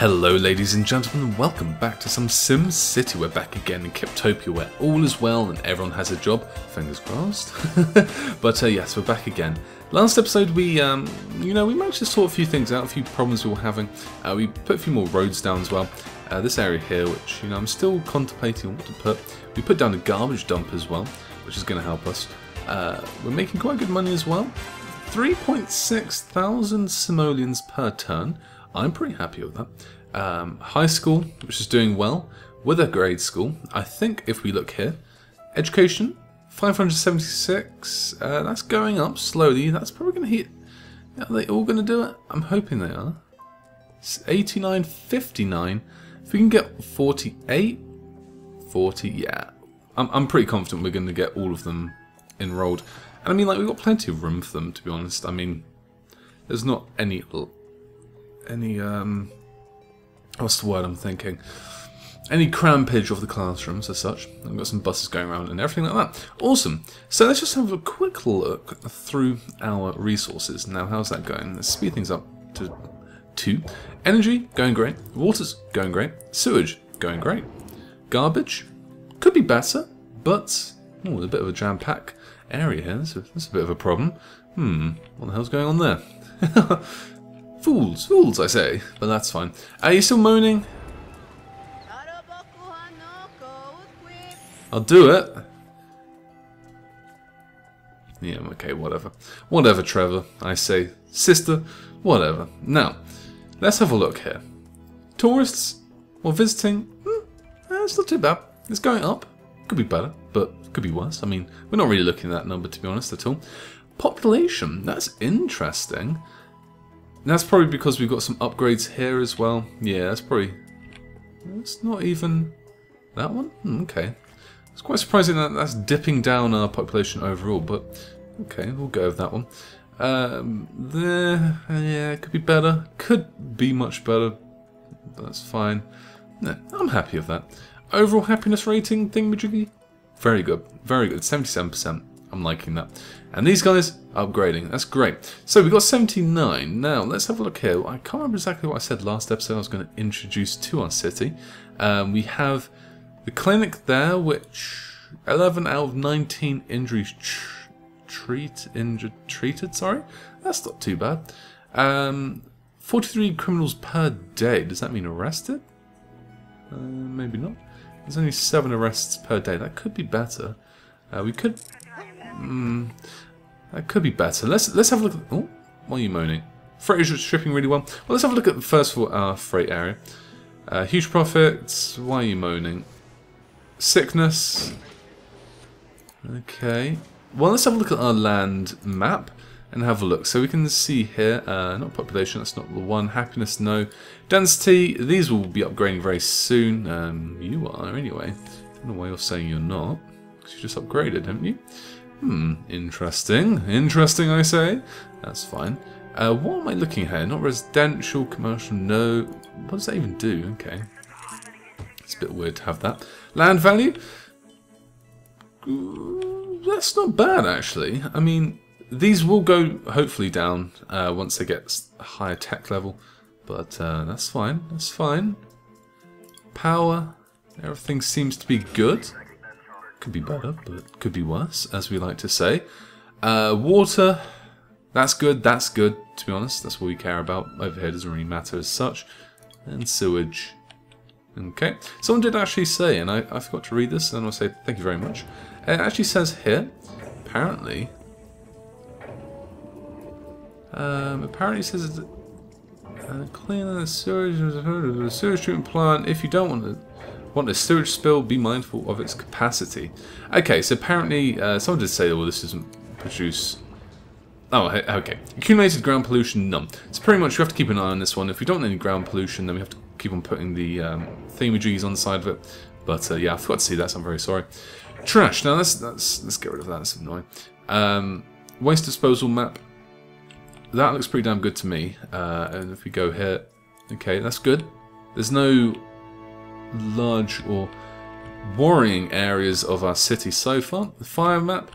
Hello ladies and gentlemen, welcome back to some SimCity. We're back again in Kiptopia where all is well and everyone has a job, fingers crossed. But yes, we're back again. Last episode we managed to sort a few things out, a few problems we were having. We put a few more roads down as well. This area here, which I'm still contemplating what to put. We put down a garbage dump as well, which is going to help us. We're making quite good money as well. 3.6 thousand simoleons per turn. I'm pretty happy with that. High school, which is doing well, with a grade school. I think if we look here, education, 576, that's going up slowly. That's probably going to hit. Are they all going to do it? I'm hoping they are. It's 89, 59. If we can get 48, 40, yeah. I'm pretty confident we're going to get all of them enrolled. And I mean, like, we've got plenty of room for them, to be honest. I mean, there's not any what's the word I'm thinking? Any crampage of the classrooms as such. I've got some buses going around and everything like that. Awesome. So let's just have a quick look through our resources. Now, how's that going? Let's speed things up to 2. Energy, going great. Water's going great. Sewage, going great. Garbage, could be better, but there's a bit of a jam-pack area here. That's a bit of a problem. What the hell's going on there? Fools, I say. But that's fine. Are you still moaning? I'll do it. Yeah, okay, whatever. Whatever, Trevor, I say. Sister, whatever. Now, let's have a look here. Tourists, or visiting, it's not too bad. It's going up. Could be better, but could be worse. I mean, we're not really looking at that number, to be honest, at all. Population, that's interesting. That's probably because we've got some upgrades here as well. Yeah, that's probably... It's not even... That one? Okay. It's quite surprising that that's dipping down our population overall, but... Okay, we'll go with that one. Yeah, it could be better. Could be much better. That's fine. No, I'm happy with that. Overall happiness rating thingamajiggy? Very good. Very good. 77%. I'm liking that. And these guys upgrading. That's great. So we've got 79. Now, let's have a look here. I can't remember exactly what I said last episode I was going to introduce to our city. We have the clinic there, which 11 out of 19 injuries treated. Sorry, that's not too bad. 43 criminals per day. Does that mean arrested? Maybe not. There's only 7 arrests per day. That could be better. We could... that could be better. Let's have a look at... Oh, why are you moaning? Freight is shipping really well. Well, let's have a look at, first of all, our freight area. Huge profits. Why are you moaning? Sickness. Okay. Well, let's have a look at our land map and have a look. So we can see here, not population, that's not the one. Happiness, no. Density, these will be upgrading very soon. You are, anyway. I don't know why you're saying you're not. Because you just upgraded, haven't you? Interesting. Interesting, I say. That's fine. What am I looking here? Not residential, commercial, no. What does that even do? Okay. It's a bit weird to have that. Land value? That's not bad, actually. I mean, these will go, hopefully, down once they get a higher tech level. But that's fine. That's fine. Power. Everything seems to be good. Could be better, but could be worse, as we like to say. Water, that's good, to be honest. That's what we care about. Over here doesn't really matter as such. And sewage. Okay. Someone did actually say, and I forgot to read this, and I'll say thank you very much. It actually says here, apparently it says clean the sewage treatment plant. If you don't want a sewage spill, be mindful of its capacity. Okay, so apparently someone did say, well, this doesn't produce... Oh, okay. Accumulated ground pollution, none. So pretty much we have to keep an eye on this one. If we don't want any ground pollution, then we have to keep on putting the thingamajigs on the side of it. But yeah, I forgot to see that, so I'm very sorry. Trash. Now let's get rid of that. That's annoying. Waste disposal map. That looks pretty damn good to me. And if we go here, okay, that's good. There's no large or worrying areas of our city so far. The fire map,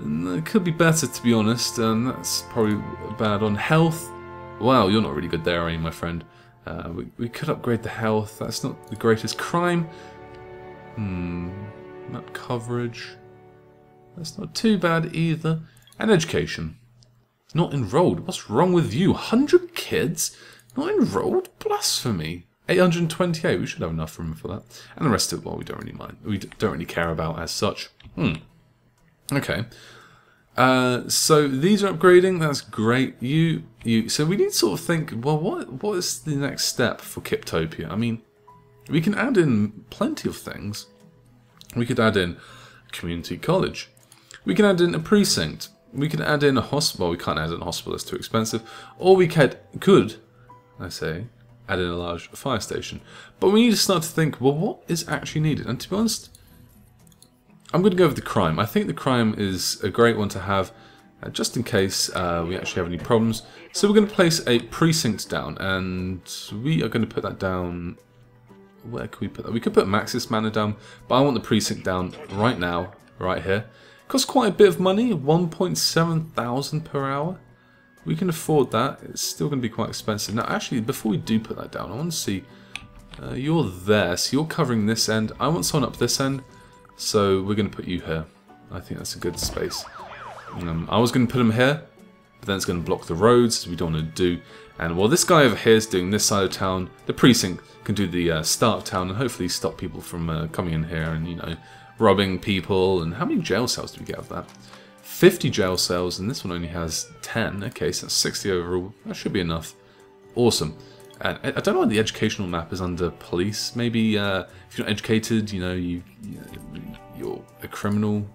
it could be better, to be honest, and that's probably bad on health. Wow, you're not really good there, are you, my friend? We could upgrade the health. That's not the greatest. Crime. Map coverage. That's not too bad either. And education. Not enrolled. What's wrong with you? 100 kids? Not enrolled? Blasphemy. 828. We should have enough room for that. And the rest of it, well, we don't really mind. We don't really care about as such. Okay. So these are upgrading. That's great. So we need to sort of think, well, what is the next step for Kiptopia? I mean, we can add in plenty of things. We could add in a community college. We can add in a precinct. We can add in a hospital. Well, we can't add in a hospital. It's too expensive. Or we could, add in a large fire station. But we need to start to think, well, what is actually needed? And to be honest, I'm going to go with the crime. I think the crime is a great one to have, just in case we actually have any problems. So we're going to place a precinct down, and we are going to put that down. Where can we put that? We could put Maxis Manor down, but I want the precinct down right now, right here. Costs quite a bit of money, 1.7 thousand per hour. We can afford that. It's still going to be quite expensive. Now, actually, before we do put that down, I want to see. You're there, so you're covering this end. I want someone up this end. So we're going to put you here. I think that's a good space. I was going to put him here, but then it's going to block the roads, we don't want to do. And while this guy over here is doing this side of town, the precinct can do the start of town and hopefully stop people from coming in here and, you know, robbing people. And how many jail cells do we get of that? 50 jail cells, and this one only has 10. Okay, so that's 60 overall. That should be enough. Awesome. And I don't know why the educational map is under police. Maybe if you're not educated, you know, you're a criminal.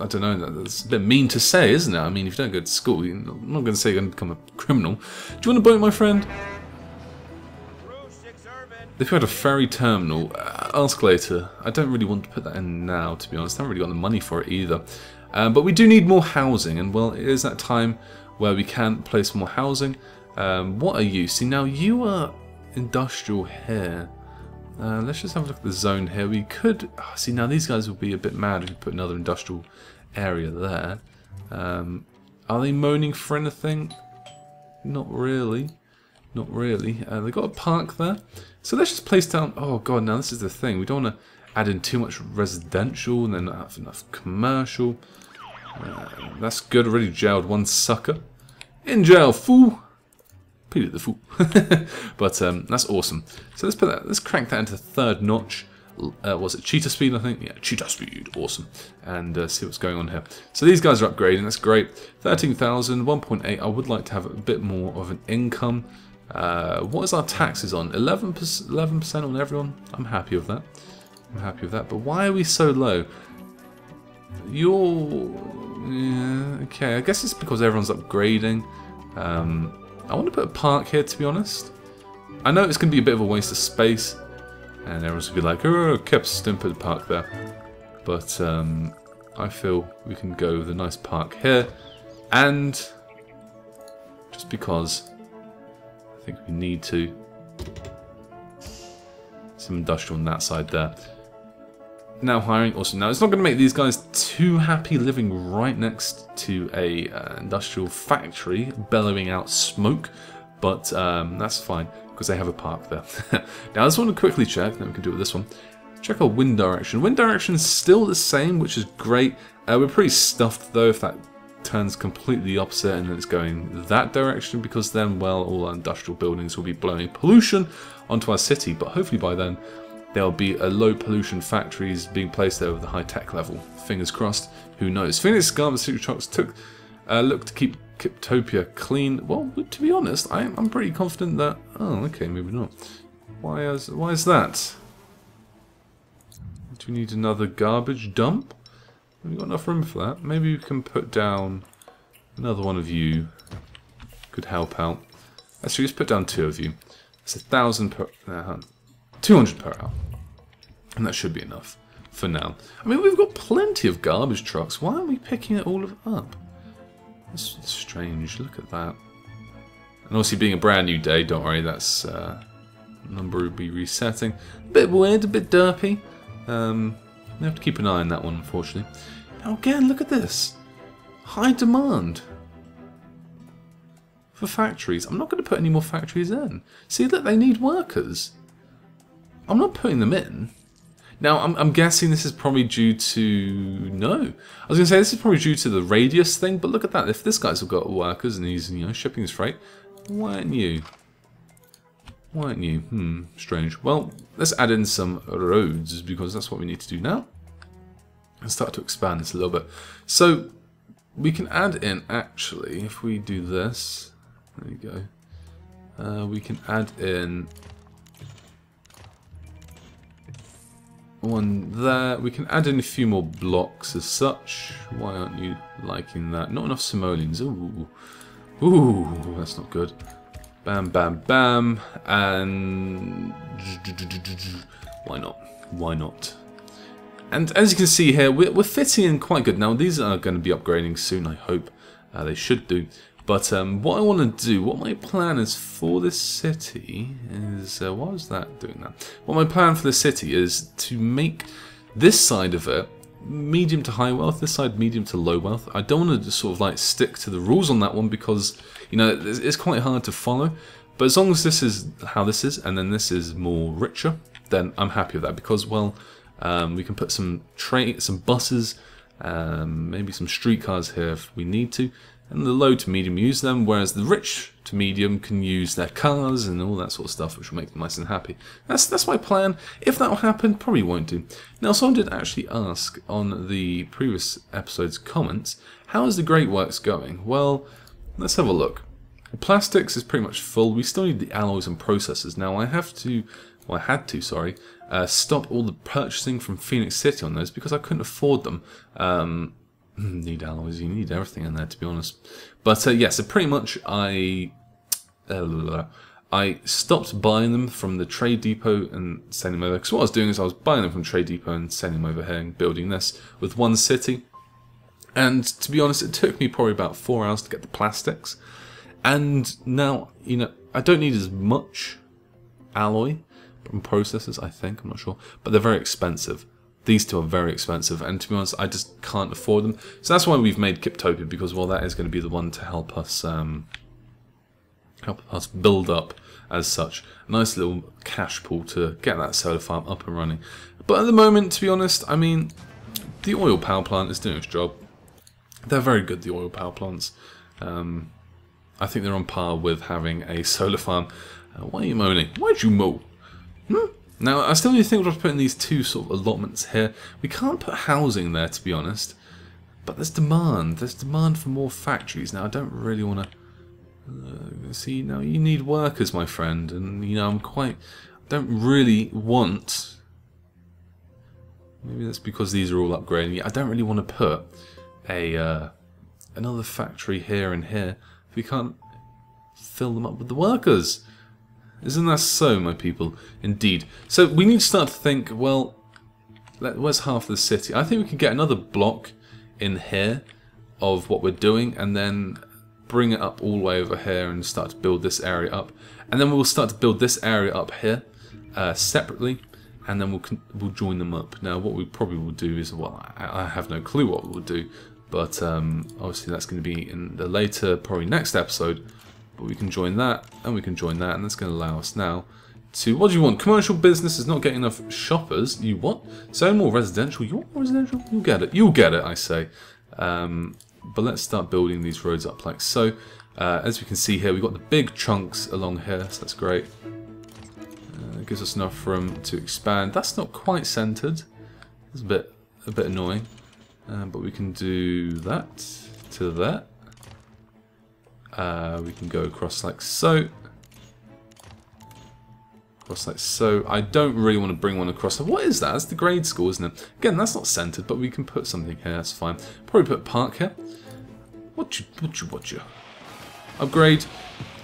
I don't know. That's a bit mean to say, isn't it? I mean, if you don't go to school, I'm not going to say you're going to become a criminal. Do you want a boat, my friend? If you had a ferry terminal, ask later. I don't really want to put that in now, to be honest. I haven't really got the money for it either. But we do need more housing, and well, it is that time where we can place more housing. What are you? See, now you are industrial here. Let's just have a look at the zone here. We could... see, now these guys will be a bit mad if we put another industrial area there. Are they moaning for anything? Not really. Not really. They've got a park there. So let's just place down... Oh, God, now this is the thing. We don't want to add in too much residential and then not have enough commercial. That's good. Already jailed one sucker. In jail, fool! Peter the fool. But that's awesome. So let's put that. Let's crank that into third notch. Was it cheetah speed? I think. Yeah, cheetah speed. Awesome. And see what's going on here. So these guys are upgrading. That's great. 13,000, 1.8. I would like to have a bit more of an income. What is our taxes on? 11% on everyone. I'm happy with that. I'm happy with that. But why are we so low? Yeah, okay. I guess it's because everyone's upgrading. I want to put a park here, to be honest. I know it's going to be a bit of a waste of space, and everyone's going to be like, oh, Kipps, don't put a park there. But I feel we can go with a nice park here, and just because I think we need to, some industrial on that side there. Now hiring, awesome. Now it's not going to make these guys too happy living right next to a industrial factory bellowing out smoke, but that's fine because they have a park there. Now I just want to quickly check, then we can do it with this one. Check our wind direction. Wind direction is still the same, which is great. We're pretty stuffed though if that turns completely opposite and then it's going that direction, because then, well, all our industrial buildings will be blowing pollution onto our city, but hopefully by then there'll be a low pollution factories being placed there with a high tech level. Fingers crossed. Who knows? Phoenix Garbage Secret Trucks took a look to keep Kiptopia clean. Well, to be honest, I'm pretty confident that... Oh, okay, maybe not. Why is that? Do we need another garbage dump? We've got enough room for that. Maybe we can put down another one of you. Could help out. Actually, let's put down 2 of you. It's 1,000 per... 200 per hour. And that should be enough for now. I mean, we've got plenty of garbage trucks. Why aren't we picking it all up? That's strange. Look at that. And obviously being a brand new day, don't worry, that's number will be resetting. A bit weird, a bit derpy. We have to keep an eye on that one, unfortunately. Now again, look at this. High demand. for factories. I'm not going to put any more factories in. See, look, they need workers. I'm not putting them in. Now, I'm guessing this is probably due to... No. I was going to say this is probably due to the radius thing, but look at that. If this guy's got workers and he's, you know, shipping his freight, why aren't you? Why aren't you? Strange. Well, let's add in some roads, because that's what we need to do now. And start to expand this a little bit. So, we can add in, actually, if we do this... There you go. We can add in... one there. We can add in a few more blocks as such. Why aren't you liking that? Not enough simoleons. Ooh. Ooh, that's not good. Bam, bam, bam. And... why not? Why not? And as you can see here, we're fitting in quite good. Now, these are going to be upgrading soon, I hope. They should do. But what I want to do, what my plan is for this city is... why was that doing that? What my plan for the city is to make this side of it medium to high wealth, this side medium to low wealth. I don't want to just sort of like stick to the rules on that one because, you know, it's quite hard to follow. But as long as this is how this is, and then this is more richer, then I'm happy with that because, well, we can put some buses, maybe some streetcars here if we need to. And the low to medium use them, whereas the rich to medium can use their cars and all that sort of stuff, which will make them nice and happy. That's my plan. If that will happen, probably won't do. Now, someone did actually ask on the previous episode's comments, how is the Great Works going? Well, let's have a look. The plastics is pretty much full. We still need the alloys and processors. Now, I had to, stop all the purchasing from Phoenix City on those because I couldn't afford them. Need alloys, you need everything in there, to be honest. But yeah, so pretty much I stopped buying them from the trade depot and sending them over. Because what I was doing is I was buying them from trade depot and sending them over here and building this with one city. And to be honest, it took me probably about 4 hours to get the plastics. And now, you know, I don't need as much alloy from processors, I think, I'm not sure. But they're very expensive. These two are very expensive, and to be honest, I just can't afford them. So that's why we've made Kiptopia, because, well, that is going to be the one to help us build up, as such. A nice little cash pool to get that solar farm up and running. But at the moment, to be honest, I mean, the oil power plant is doing its job. They're very good, the oil power plants. I think they're on par with having a solar farm. Why are you moaning? Why'd you moan? Now, I still need to think of putting these two sort of allotments here. We can't put housing there, to be honest. But there's demand. There's demand for more factories. Now, I don't really want to... see, now, you need workers, my friend. And, you know, I don't really want... Maybe that's because these are all upgrading. I don't really want to put another factory here and here if we can't fill them up with the workers. Isn't that so, my people? Indeed. So we need to start to think, well, where's half the city? I think we can get another block in here of what we're doing and then bring it up all the way over here and start to build this area up. And then we'll start to build this area up here separately, and then we'll join them up. Now, what we probably will do is, well, I have no clue what we'll do, but obviously that's going to be in the later, probably next episode. But we can join that, and we can join that, and that's going to allow us now to... What do you want? Commercial business is not getting enough shoppers. You what? So more residential. You want more residential? You'll get it. You'll get it, I say. But let's start building these roads up like so. As we can see here, we've got the big chunks along here, so that's great. It gives us enough room to expand. That's not quite centered. It's a bit annoying. But we can do that to that. We can go across like so. Across like so. I don't really want to bring one across. What is that? That's the grade school, isn't it? Again, that's not centered, but we can put something here. That's fine. Probably put a park here. What you? Upgrade.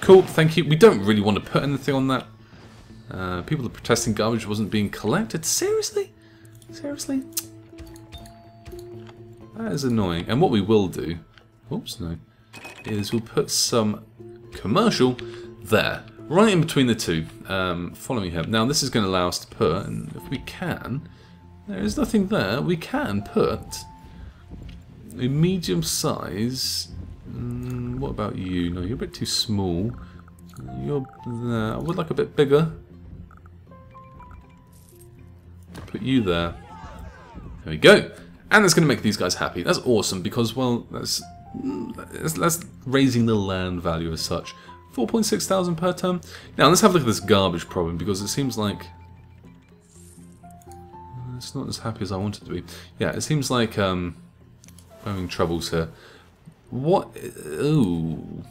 Cool, thank you. We don't really want to put anything on that. People are protesting garbage wasn't being collected. Seriously? Seriously? That is annoying. And what we will do... Oops, no. Is we'll put some commercial there, right in between the two, following here. Now this is going to allow us to put, and if we can, there is nothing there, we can put a medium size, What about you? No, you're a bit too small. You're there. I would like a bit bigger. Put you there. There we go. And that's going to make these guys happy. That's awesome because, well, that's raising the land value as such. 4,600 per turn. Now, let's have a look at this garbage problem because it seems like it's not as happy as I want it to be. Yeah, it seems like we're having troubles here. What? Ooh.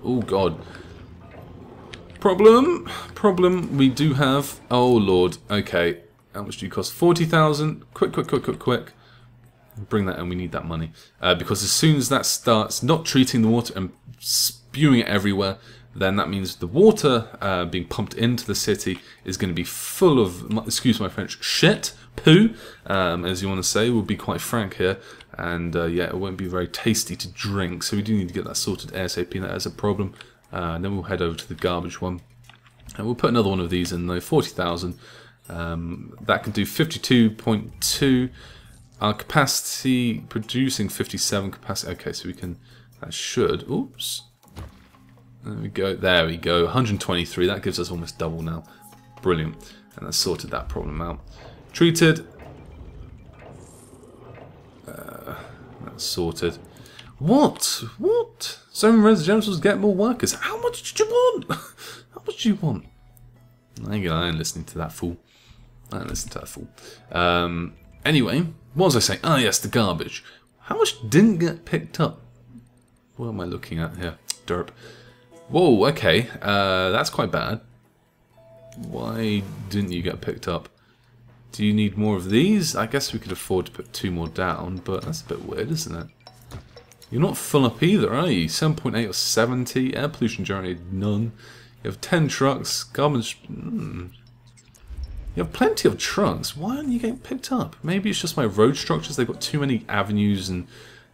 Oh, God. Problem we do have. Oh, Lord. Okay. How much do you cost? 40,000. Quick. Bring that in. We need that money. Because as soon as that starts not treating the water and spewing it everywhere, then that means the water being pumped into the city is going to be full of, excuse my French, shit, poo, as you want to say. We'll be quite frank here. And yeah, it won't be very tasty to drink. So we do need to get that sorted ASAP. That is a problem. And then we'll head over to the garbage one. And we'll put another one of these in though, 40,000. That can do 52.2. Our capacity producing 57 capacity. Okay, so we can. That should. Oops. There we go. There we go. 123. That gives us almost double now. Brilliant. And that's sorted that problem out. Treated. That's sorted. What? What? Some residentials get more workers. How much did you want? How much do you want? I ain't listening to that fool. I ain't listening to that fool. Anyway, what was I saying? Ah, yes, the garbage. How much didn't get picked up? What am I looking at here? Derp. Whoa, okay. That's quite bad. Why didn't you get picked up? Do you need more of these? I guess we could afford to put 2 more down, but that's a bit weird, isn't it? You're not full up either, are you? 7.8 or 70. Air pollution generated, none. You have 10 trucks. Garbage. You have plenty of trucks. Why aren't you getting picked up? Maybe it's just my road structures. They've got too many avenues and,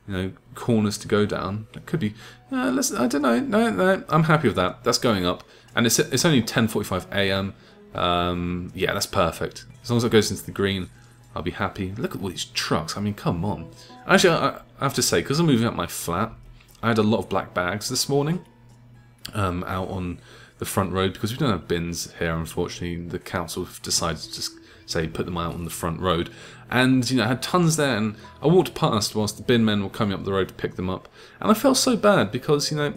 you know, corners to go down. That could be. Listen, I don't know. No, I'm happy with that. That's going up, and it's only 10:45 a.m. Yeah, that's perfect. As long as it goes into the green, I'll be happy. Look at all these trucks. I mean, come on. Actually, I have to say, because I'm moving up my flat, I had a lot of black bags this morning out on the front road because we don't have bins here, unfortunately. The council have decided to just say put them out on the front road, and you know, I had tons there, and I walked past whilst the bin men were coming up the road to pick them up, and I felt so bad because, you know,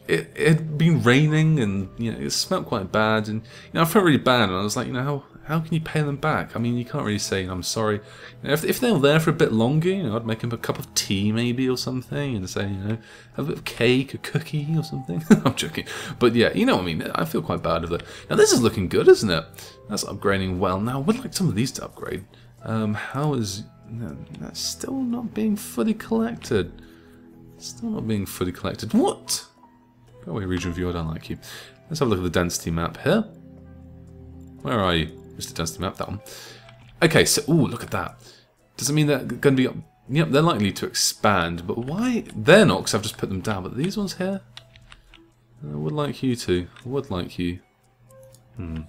it had been raining and, you know, it smelled quite bad, and, you know, I felt really bad, and I was like, you know, how can you pay them back? I mean, you can't really say I'm sorry. You know, if they were there for a bit longer, you know, I'd make them a cup of tea maybe or something, and say, you know, have a bit of cake, a cookie or something. I'm joking, but yeah, you know what I mean. I feel quite bad of it. Now this is looking good, isn't it? That's upgrading well. Now I would like some of these to upgrade. How is that's still not being fully collected? Still not being fully collected. What? Go away, region view. I don't like you. Let's have a look at the density map here. Where are you? Just the density map, that one. Okay, so, ooh, look at that. Does it mean they're going to be, yep, they're likely to expand, but why? They're not, because I've just put them down, but these ones here? I would like you to. I would like you.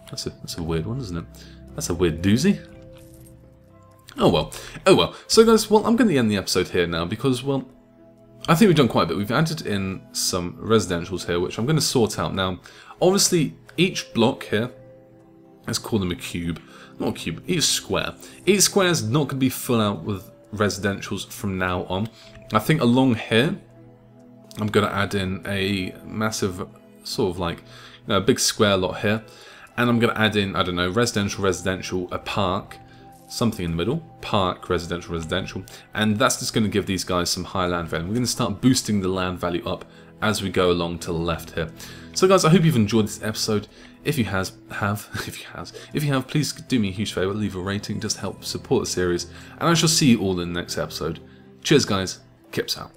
That's a weird one, isn't it? That's a weird doozy. Oh well. Oh well. So guys, well, I'm going to end the episode here now, because, well, I think we've done quite a bit. We've added in some residentials here, which I'm going to sort out. Now, obviously, each block here, let's call them a cube. Not a cube, each square. Each square is not going to be full out with residentials from now on. I think along here, I'm going to add in a massive, sort of like, you know, a big square lot here. And I'm going to add in, I don't know, residential, a park, something in the middle, park, residential. And that's just going to give these guys some high land value. We're going to start boosting the land value up as we go along to the left here. So guys, I hope you've enjoyed this episode. If you have, please do me a huge favour, leave a rating, just help support the series, and I shall see you all in the next episode. Cheers guys, Kipps out.